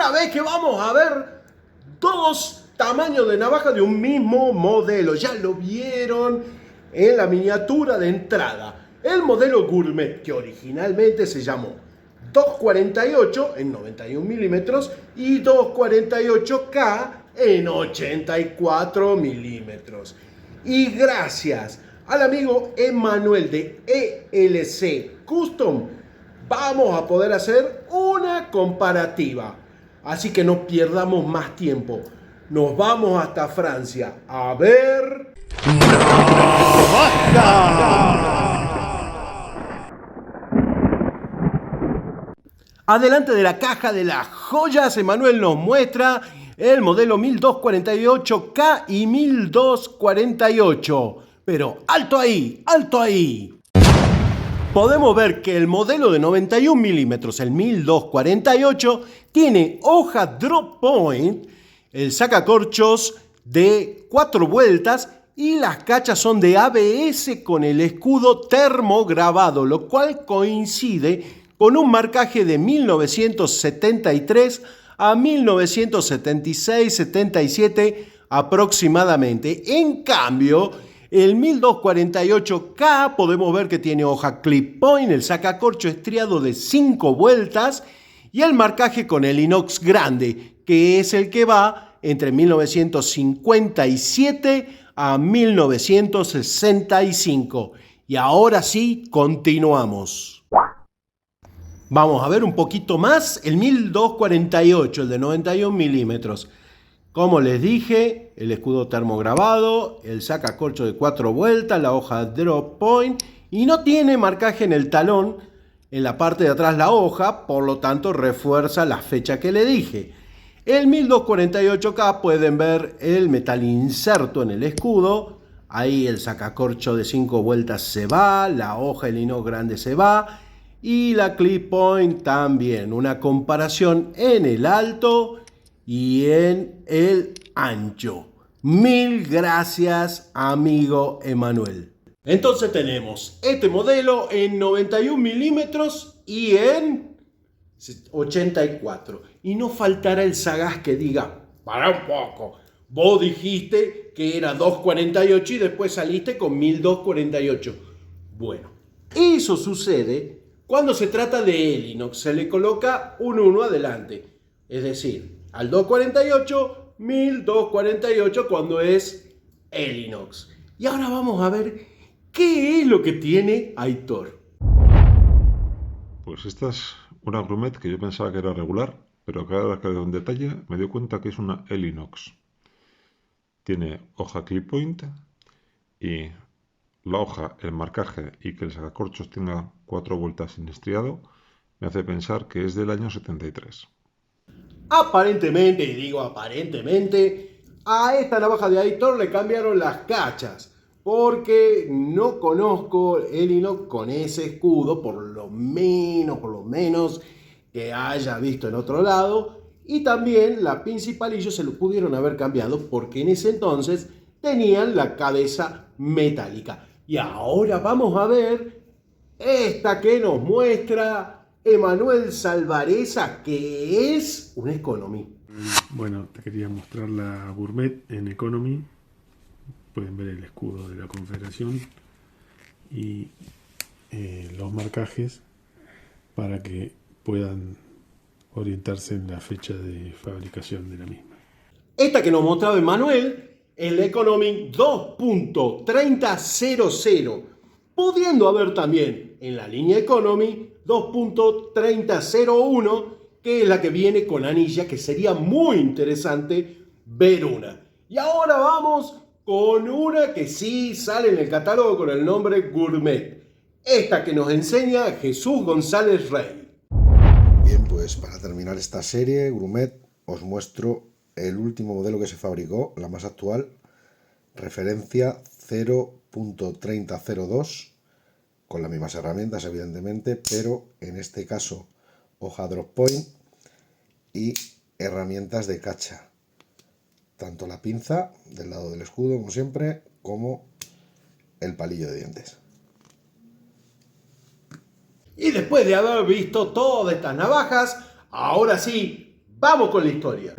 primera vez que vamos a ver dos tamaños de navaja de un mismo modelo. Ya lo vieron en la miniatura de entrada. El modelo Gourmet, que originalmente se llamó 248 en 91 milímetros y 248K en 84 milímetros. Y gracias al amigo Emanuel de ELC Custom, vamos a poder hacer una comparativa. Así que no perdamos más tiempo. Nos vamos hasta Francia a ver... Adelante de la caja de las joyas, Emanuel nos muestra el modelo 1248K y 1248. Pero alto ahí, alto ahí. Podemos ver que el modelo de 91 milímetros, el 1248, tiene hoja drop point, el sacacorchos de 4 vueltas y las cachas son de ABS con el escudo termograbado, lo cual coincide con un marcaje de 1973 a 1976-77 aproximadamente. En cambio, el 1248K podemos ver que tiene hoja clip point, el sacacorcho estriado de 5 vueltas y el marcaje con el inox grande, que es el que va entre 1957 a 1965. Y ahora sí, continuamos. Vamos a ver un poquito más el 1248, el de 91 milímetros. Como les dije, el escudo termograbado, el sacacorcho de 4 vueltas, la hoja drop point y no tiene marcaje en el talón, en la parte de atrás la hoja, por lo tanto refuerza la fecha que le dije. El 1248K pueden ver el metal inserto en el escudo, ahí el sacacorcho de 5 vueltas se va, la hoja el inox grande se va y la clip point también. Una comparación en el alto y en el ancho. Mil gracias, amigo Emanuel. Entonces tenemos este modelo en 91 milímetros y en 84. Y no faltará el sagaz que diga, para un poco, vos dijiste que era 248 y después saliste con 1248. Bueno, eso sucede cuando se trata de Elinox. Se le coloca un 1 adelante. Es decir, al 248, 1248 cuando es Elinox. Y ahora vamos a ver qué es lo que tiene Aitor. Pues esta es una Gourmet que yo pensaba que era regular, pero que ahora que veo en detalle me doy cuenta que es una Elinox. Tiene hoja clip point y la hoja, el marcaje y que el sacacorchos tenga 4 vueltas sin estriado me hace pensar que es del año 73. Aparentemente, y digo aparentemente, a esta navaja de Aitor le cambiaron las cachas, porque no conozco el Inox con ese escudo, por lo menos que haya visto en otro lado, y también la pinza y palillo se lo pudieron haber cambiado porque en ese entonces tenían la cabeza metálica. Y ahora vamos a ver esta que nos muestra Emanuel Salvareza, que es un Economy. Bueno, te quería mostrar la Gourmet en Economy. Pueden ver el escudo de la Confederación y los marcajes para que puedan orientarse en la fecha de fabricación de la misma. Esta que nos mostraba Emanuel es la Economy 2.3000, pudiendo haber también en la línea Economy 2.3001, que es la que viene con anilla, que sería muy interesante ver una. Y ahora vamos con una que sí sale en el catálogo con el nombre Gourmet. Esta que nos enseña Jesús González Rey. Bien, pues para terminar esta serie, Gourmet, os muestro el último modelo que se fabricó, la más actual, referencia 0.3002, con las mismas herramientas evidentemente, pero en este caso hoja drop point y herramientas de cacha, tanto la pinza del lado del escudo como siempre, como el palillo de dientes. Y después de haber visto todas estas navajas, ahora sí, Vamos con la historia.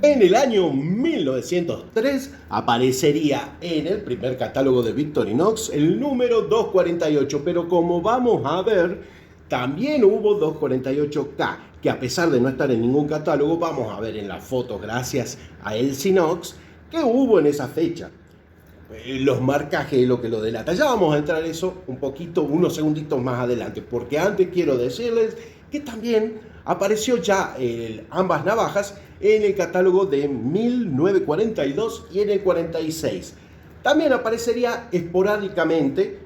En el año 1903 aparecería en el primer catálogo de Victorinox el número 248, pero como vamos a ver, también hubo 248K, que a pesar de no estar en ningún catálogo, vamos a ver en las fotos, gracias a Elsinox, que hubo en esa fecha. Los marcajes es lo que lo delata. Ya vamos a entrar en eso un poquito, unos segunditos más adelante, porque antes quiero decirles que también apareció ya ambas navajas en el catálogo de 1942 y en el 46. También aparecería esporádicamente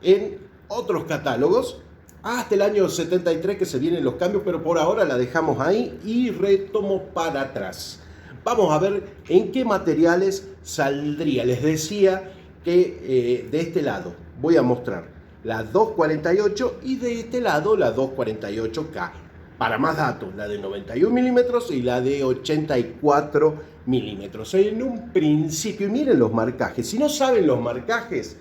en otros catálogos hasta el año 73 que se vienen los cambios, pero por ahora la dejamos ahí y retomo para atrás. Vamos a ver en qué materiales saldría. Les decía que de este lado voy a mostrar la 248 y de este lado la 248K. Para más datos, la de 91 milímetros y la de 84 milímetros. En un principio, miren los marcajes. Si no saben los marcajes,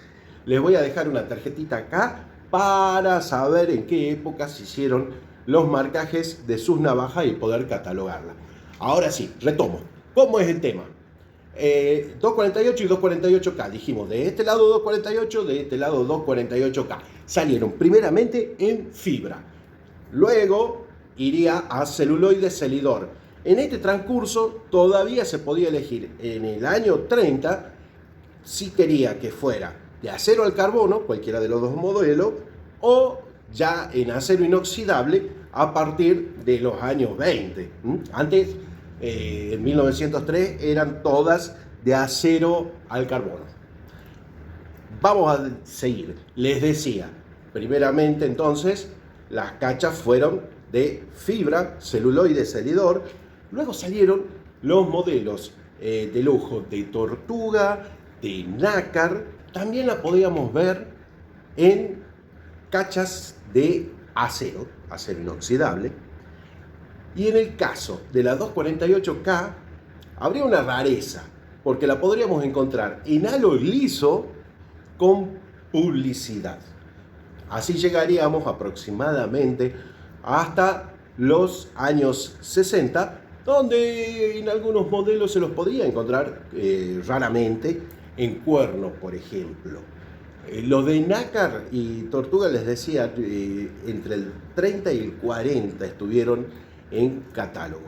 les voy a dejar una tarjetita acá para saber en qué época se hicieron los marcajes de sus navajas y poder catalogarla. Ahora sí, retomo. ¿Cómo es el tema? 248 y 248K. Dijimos, de este lado 248, de este lado 248K. Salieron primeramente en fibra. Luego iría a celuloide selidor. En este transcurso todavía se podía elegir en el año 30 si quería que fuera de acero al carbono, cualquiera de los dos modelos, o ya en acero inoxidable a partir de los años 20. Antes, en 1903, eran todas de acero al carbono. Vamos a seguir. Les decía, primeramente entonces, las cachas fueron de fibra, celuloide, selidor. Luego salieron los modelos de lujo de Tortuga, de Nácar. También la podíamos ver en cachas de acero, acero inoxidable. Y en el caso de la 248K, habría una rareza, porque la podríamos encontrar en halo liso con publicidad. Así llegaríamos aproximadamente hasta los años 60, donde en algunos modelos se los podía encontrar raramente en cuerno, por ejemplo. Los de Nácar y Tortuga, les decía, entre el 30 y el 40 estuvieron en catálogo.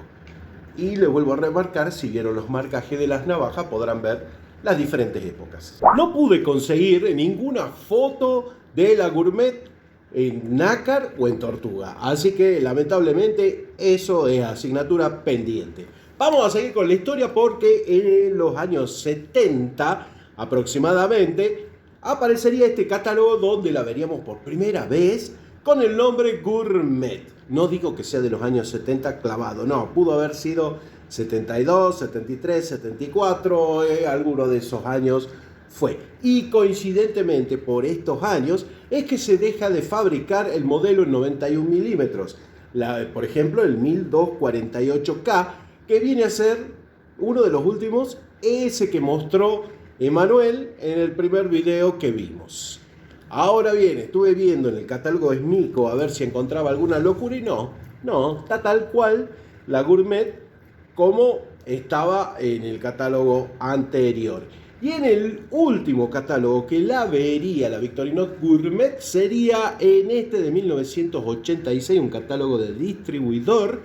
Y les vuelvo a remarcar, si vieron los marcajes de las navajas, podrán ver las diferentes épocas. No pude conseguir ninguna foto de la Gourmet en Nácar o en Tortuga, así que lamentablemente eso es asignatura pendiente. Vamos a seguir con la historia porque en los años 70 aproximadamente aparecería este catálogo donde la veríamos por primera vez con el nombre Gourmet. No digo que sea de los años 70 clavado, no, pudo haber sido 72, 73, 74, alguno de esos años fue. Y coincidentemente por estos años es que se deja de fabricar el modelo en 91 milímetros. Por ejemplo, el 1248K, que viene a ser uno de los últimos, ese que mostró Emanuel en el primer video que vimos. Ahora bien, estuve viendo en el catálogo Esmico a ver si encontraba alguna locura y no, está tal cual la Gourmet como estaba en el catálogo anterior. Y en el último catálogo que la vería la Victorinox Gourmet sería en este de 1986, un catálogo de distribuidor.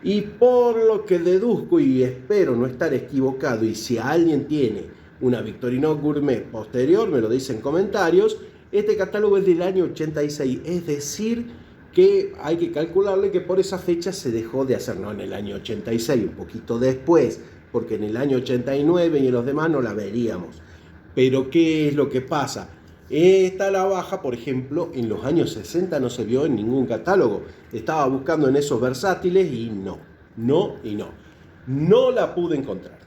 Y por lo que deduzco y espero no estar equivocado, y si alguien tiene una Victorinox Gourmet posterior, me lo dice en comentarios, este catálogo es del año 86, es decir, que hay que calcularle que por esa fecha se dejó de hacer, no en el año 86, un poquito después, porque en el año 89 y en los demás no la veríamos. Pero ¿qué es lo que pasa? Esta navaja, por ejemplo, en los años 60 no se vio en ningún catálogo. Estaba buscando en esos versátiles y no la pude encontrar.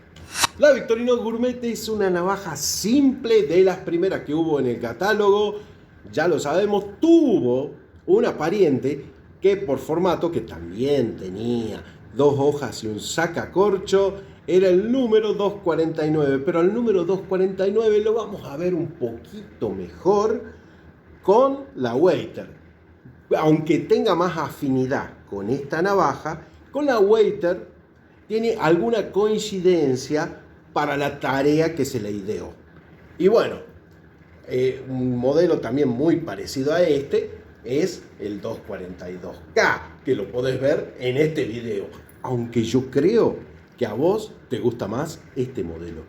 La Victorinox Gourmet es una navaja simple de las primeras que hubo en el catálogo. Ya lo sabemos, tuvo una pariente que por formato, que también tenía 2 hojas y un sacacorcho, era el número 249, pero el número 249 lo vamos a ver un poquito mejor con la Waiter, aunque tenga más afinidad con esta navaja, con la Waiter tiene alguna coincidencia para la tarea que se le ideó. Y bueno, un modelo también muy parecido a este es el 242K, que lo podés ver en este video, aunque yo creo que a vos te gusta más este modelo.